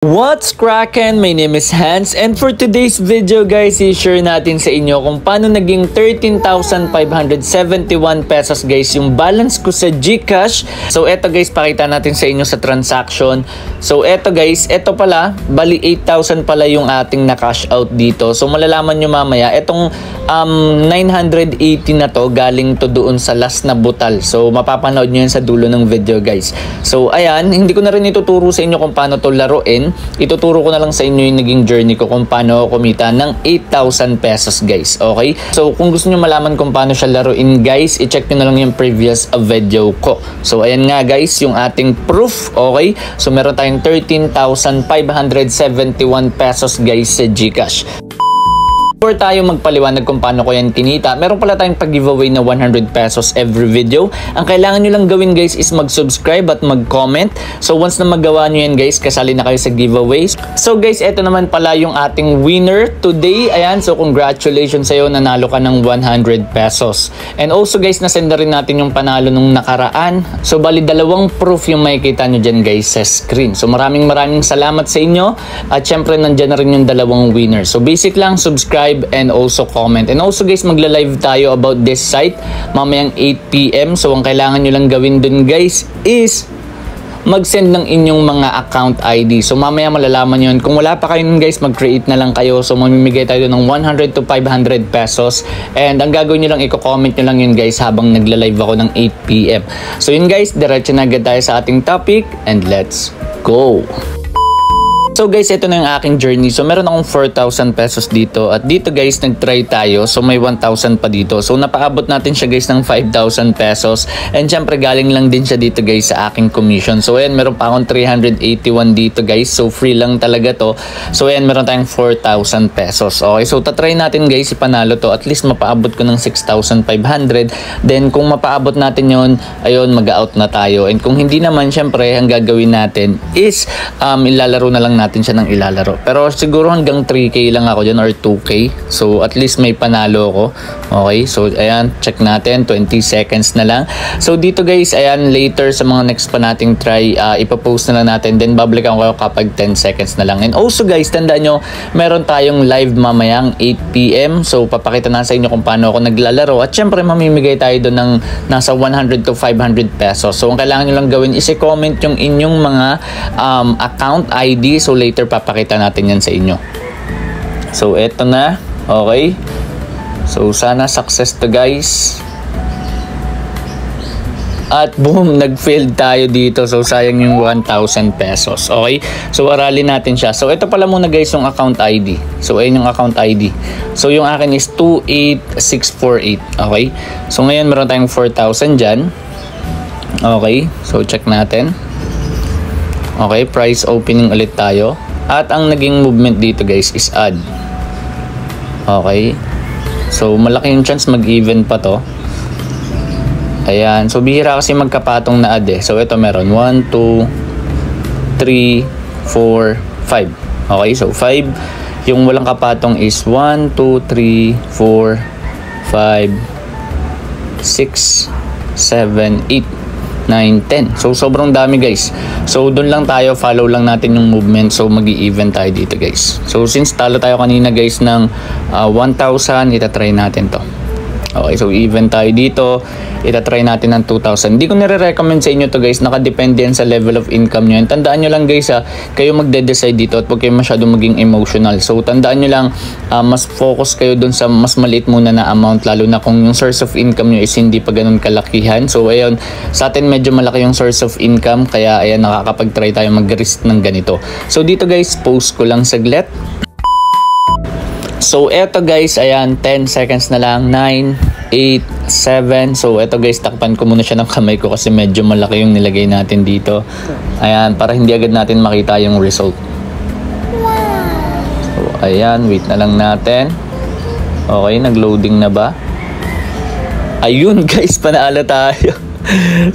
What's crackin'? My name is Hans, and for today's video guys, i-share natin sa inyo kung paano naging 13,571 pesos guys yung balance ko sa GCash. So eto guys, pakita natin sa inyo sa transaction. So eto guys, eto pala, bali 8,000 pala yung ating na-cash out dito. So malalaman nyo mamaya, etong 980 na to, galing to doon sa last na butal. So mapapanood nyo yan sa dulo ng video guys. So ayan, hindi ko na rin ituturo sa inyo kung paano to laruin. Ituturo ko na lang sa inyo yung naging journey ko kung paano ako kumita ng 8,000 pesos guys. Okay? So kung gusto nyo malaman kung paano siya laruin guys, i-check nyo na lang yung previous video ko. So ayan nga guys, yung ating proof. Okay? So meron tayong 13,571 pesos guys sa GCash. Before tayo magpaliwanag kung paano ko yan kinita, meron pala tayong pag-giveaway na 100 pesos every video. Ang kailangan nyo lang gawin guys is mag-subscribe at mag-comment. So once na magawa nyo yan guys, kasali na kayo sa giveaways. So guys, eto naman pala yung ating winner today. Ayan, so congratulations sa'yo, nanalo ka ng 100 pesos. And also guys, nasend na rin natin yung panalo nung nakaraan. So bali dalawang proof yung makikita nyo dyan guys sa screen. So maraming salamat sa inyo. At syempre nandyan na rin yung dalawang winner. So basic lang, subscribe and also comment. And also guys, magla-live tayo about this site mamayang 8 PM. So ang kailangan nyo lang gawin dun guys is mag-send ng inyong mga account ID. So mamaya malalaman yun. Kung wala pa kayo nun guys, mag-create na lang kayo. So mamimigay tayo ng 100 to 500 pesos. And ang gagawin nyo lang, i-comment nyo lang yun guys habang nagla-live ako ng 8 PM. So yun guys, diretso na agad tayo sa ating topic and let's go! So guys, ito na yung aking journey. So meron akong 4,000 pesos dito. At dito guys, nag-try tayo. So may 1,000 pa dito. So napaabot natin siya guys ng 5,000 pesos. And syempre galing lang din siya dito guys sa aking commission. So ayan, meron pa akong 381 dito guys. So free lang talaga to. So ayan, meron tayong 4,000 pesos. Okay, so tatry natin guys ipanalo to. At least mapaabot ko ng 6,500. Then kung mapaabot natin yon, ayun, mag-out na tayo. And kung hindi naman, syempre, ang gagawin natin is ilalaro na lang natin siya ng ilalaro. Pero siguro hanggang 3K lang ako dyan or 2K. So at least may panalo ako. Okay, so ayan, check natin, 20 seconds na lang. So dito guys, ayan, later sa mga next pa nating try, ipapost na lang natin. Then babalikan ko kapag 10 seconds na lang. And also guys, tandaan nyo, meron tayong live mamayang 8 PM. So papakita na sa inyo kung paano ako naglalaro. At syempre mamimigay tayo doon ng nasa 100 to 500 pesos. So ang kailangan nyo lang gawin is i-comment yung inyong mga account ID. So later papakita natin yan sa inyo. So eto na. Okay. So sana success to guys. At boom, nag-failed tayo dito. So sayang yung 1,000 pesos. Okay. So aralin natin siya. So ito pala muna guys yung account ID. So ayun yung account ID. So yung akin is 28648. Okay. So ngayon meron tayong 4,000 dyan. Okay. So check natin. Okay. Price opening ulit tayo. At ang naging movement dito guys is add. Okay. So malaki yung chance mag-even pa to. Ayan. So bihira kasi magkapatong na add eh. So ito meron 1, 2, 3, 4, 5. Okay. So 5. Yung walang kapatong is 1, 2, 3, 4, 5, 6, 7, 8, 9, 10. So sobrang dami guys. So doon lang tayo, follow lang natin yung movement. So mag-i-even tayo dito guys. So since talo tayo kanina guys ng 1,000, itatry natin to. Okay, so even tayo dito, itatry natin ng 2,000. Hindi ko nire-recommend sa inyo to guys, nakadepende yan sa level of income nyo. And tandaan nyo lang guys kayo magde-decide dito at huwag kayo masyadong maging emotional. So tandaan nyo lang, mas focus kayo dun sa mas maliit muna na amount, lalo na kung yung source of income nyo is hindi pa ganun kalakihan. So ayun, sa atin medyo malaki yung source of income, kaya ayan, nakakapag-try tayo mag-risk ng ganito. So dito guys, post ko lang saglit. So eto guys, ayan, 10 seconds na lang. 9, 8, 7. So eto guys, takpan ko muna siya ng kamay ko kasi medyo malaki yung nilagay natin dito. Ayan, para hindi agad natin makita yung result. So ayan, wait na lang natin. Okay, nag-loading na ba? Ayun guys, panalo tayo.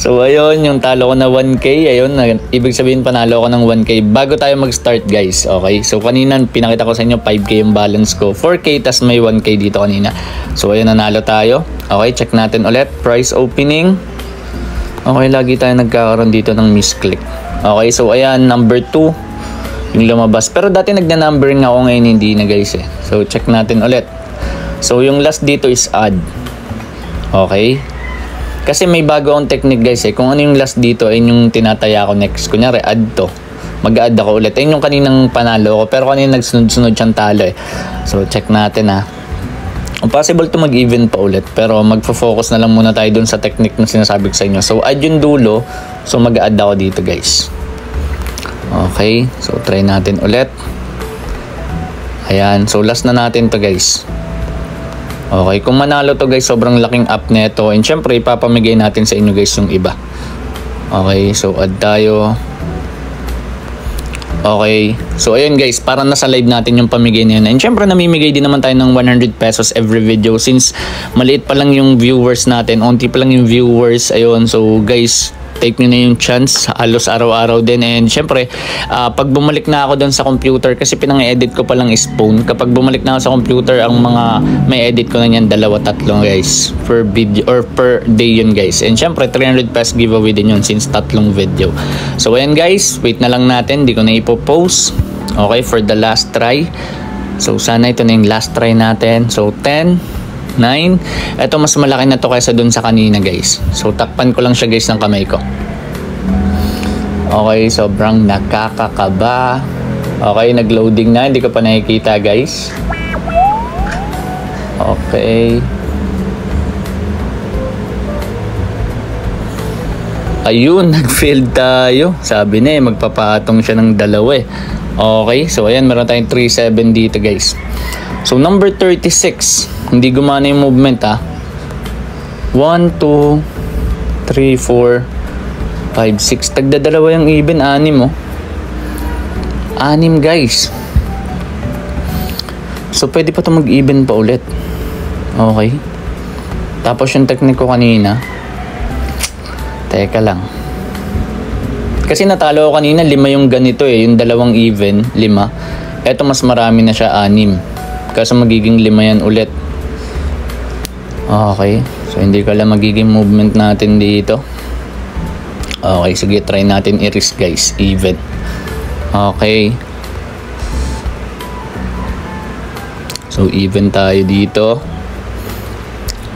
So ayun, yung talo ko na 1K, ayun, ibig sabihin panalo ko ng 1K bago tayo mag-start guys. Okay, so kanina pinakita ko sa inyo 5K yung balance ko, 4K tas may 1K dito kanina. So ayun, nanalo tayo. Okay, check natin ulit, price opening. Okay, lagi tayo nagkakaroon dito ng misclick. Okay, so ayan, number 2. yung lumabas. Pero dati nagna-numbering ako, ngayon hindi na guys eh. So check natin ulit. So yung last dito is add. Okay? Kasi may bago akong technique guys eh. Kung ano yung last dito ay yung tinataya ko next. Kunyari add to. Mag-add ako ulit. Ayun yung kaninang panalo ko. Pero kanina nagsunod-sunod siyang talo eh. So check natin ha. Possible to mag-even pa ulit. Pero magfo-focus na lang muna tayo dun sa technique na sinasabi ko sa inyo. So add yung dulo. So mag-add ako dito guys. Okay. So try natin ulit. Ayan. So last na natin to guys. Okay. Kung manalo to guys, sobrang laking up neto. And syempre ipapamigay natin sa inyo guys yung iba. Okay. So add tayo. Okay. So, ayun guys, parang nasa live natin yung pamigay na yun. And syempre, namimigay din naman tayo ng 100 pesos every video since maliit pa lang yung viewers natin. Unti pa lang yung viewers. Ayun. So, guys, take nyo na yung chance. Halos araw-araw din. And syempre, pag bumalik na ako doon sa computer, kasi pinang-edit ko pa lang is phone. Kapag bumalik na ako sa computer, ang mga may edit ko na yan, 2-3 guys. Per video or per day yun guys. And syempre, 300 pesos giveaway din yun since 3 video. So, ayan guys, wait na lang natin. Di ko na ipopost. Okay, for the last try. So, sana ito na yung last try natin. So, 10. 9. Ito mas malaki na to kaysa dun sa kanina guys. So takpan ko lang siya guys ng kamay ko. Okay, sobrang nakakakaba. Okay, nag-loading na. Hindi ko pa nakikita guys. Okay. Ayun, nag-failed tayo. Sabi na magpapatong siya ng 2 eh. Okay, so ayan, meron tayong 3-7 dito guys. So number 36. Hindi gumana yung movement ha. 1, 2, 3, 4, 5, 6. Tagdadalawa yung even. 6 oh. 6 guys. So pwede pa ito mag-even pa ulit. Okay. Tapos yung technique ko kanina. Teka lang. Kasi natalo ko kanina 5 yung ganito eh. Yung 2 even 5. Eto mas marami na siya 6. Kaso magiging 5 yan ulit. Okay. So hindi ko alam magiging movement natin dito. Okay. Sige, try natin i-risk guys. Even. Okay. So even tayo dito.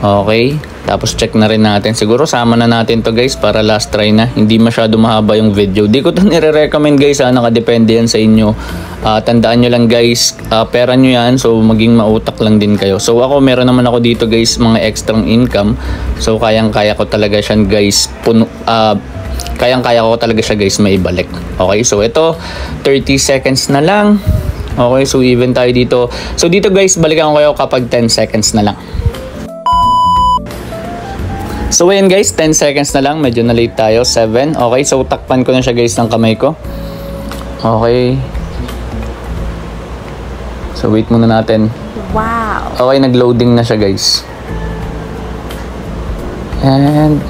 Okay. Tapos check na rin natin. Siguro sama na natin to guys para last try na. Hindi masyado mahaba yung video. Di ko to nire-recommend guys ha. Nakadepende yan sa inyo. Tandaan nyo lang guys. Pera nyo yan. So maging mautak lang din kayo. So ako meron naman ako dito guys mga extrang income. So kayang-kaya ko talaga siya guys. Kayang-kaya ko talaga siya guys maibalik. Okay. So ito 30 seconds na lang. Okay. So even tayo dito. So dito guys balikan ko kayo kapag 10 seconds na lang. So ayan guys, 10 seconds na lang. Medyo na late tayo. 7. Okay, so takpan ko na siya guys ng kamay ko. Okay. So wait muna natin. Wow. Okay, nag-loading na siya guys. And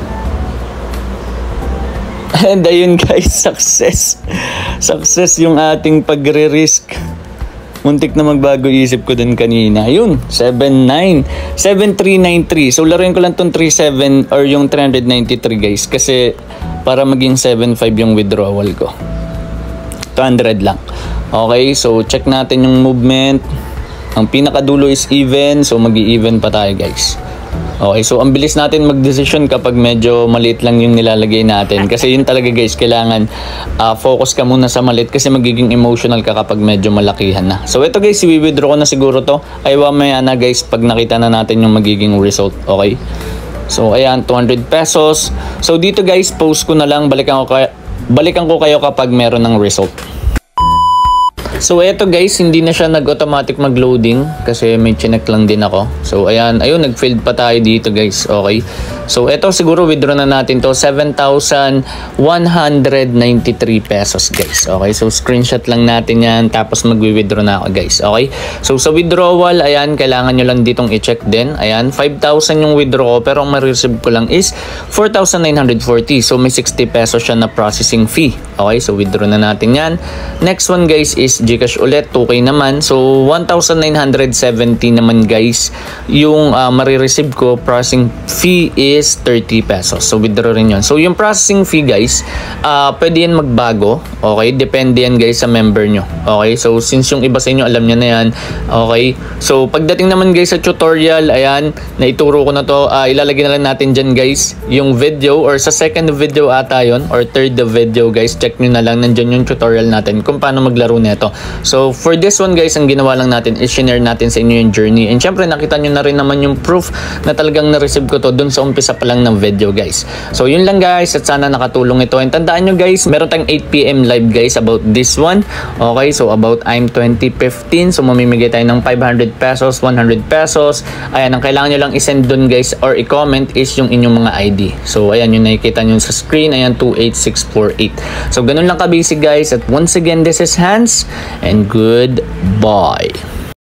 ayun guys, success. Success yung ating pagre-risk. Muntik na magbago isip ko dun kanina. Ayun, 7-9. 7-3-9-3. So, laruin ko lang tong 3-7 or yung 393 guys. Kasi, para maging 7-5 yung withdrawal ko. 200 lang. Okay, so check natin yung movement. Ang pinakadulo is even. So, mag-i-even pa tayo guys. Okay, so ang bilis natin mag-decision kapag medyo maliit lang yung nilalagay natin. Kasi yun talaga guys, kailangan focus ka muna sa maliit kasi magiging emotional ka kapag medyo malakihan na. So ito guys, i-withdraw ko na siguro to. Ay mamaya na guys pag nakita na natin yung magiging result. Okay. So ayan, 200 pesos. So dito guys, post ko na lang. Balikan ko kayo kapag meron ng result. So eto guys, hindi na siya nag-automatic mag-loading kasi may chinek lang din ako. So ayan, ayun, nag-failed pa tayo dito guys. Okay. So eto siguro withdraw na natin to 7,193 pesos guys. Okay, so screenshot lang natin yan tapos mag-withdraw na ako guys. Okay. So sa withdrawal, ayan, kailangan nyo lang ditong i-check din. Ayan, 5,000 yung withdraw ko pero ang ma-receive ko lang is 4,940. So may 60 pesos siya na processing fee. Okay, so withdraw na natin yan. Next one guys is Gcash ulit, 2K naman. So 1,970 naman guys yung marireceive ko. Processing fee is 30 pesos. So withdraw rin yun. So yung processing fee guys, pwede yan magbago. Okay, depende yan guys sa member nyo. Okay, so since yung iba sa inyo alam nyo na yan. Okay, so pagdating naman guys sa tutorial, ayan, naituro ko na to. Ilalagay na lang natin dyan guys yung video, or sa second video ata yun, or third video guys. Check nyo na lang, nandyan yung tutorial natin kung paano maglaro nito. So for this one guys, ang ginawa lang natin is share natin sa inyo yung journey. And syempre nakita nyo na rin naman yung proof na talagang na-receive ko to dun sa umpisa pa lang ng video guys. So yun lang guys, at sana nakatulong ito. And tandaan nyo guys, meron tayong 8 PM live guys about this one. Okay, so about I'm 2015. So mamimigay tayo ng 500 pesos, 100 pesos. Ayan, ang kailangan nyo lang isend dun guys or i-comment is yung inyong mga ID. So ayan, yung nakikita nyo sa screen, ayan, 28648. So ganun lang ka-basic guys. At once again, this is Hans and goodbye.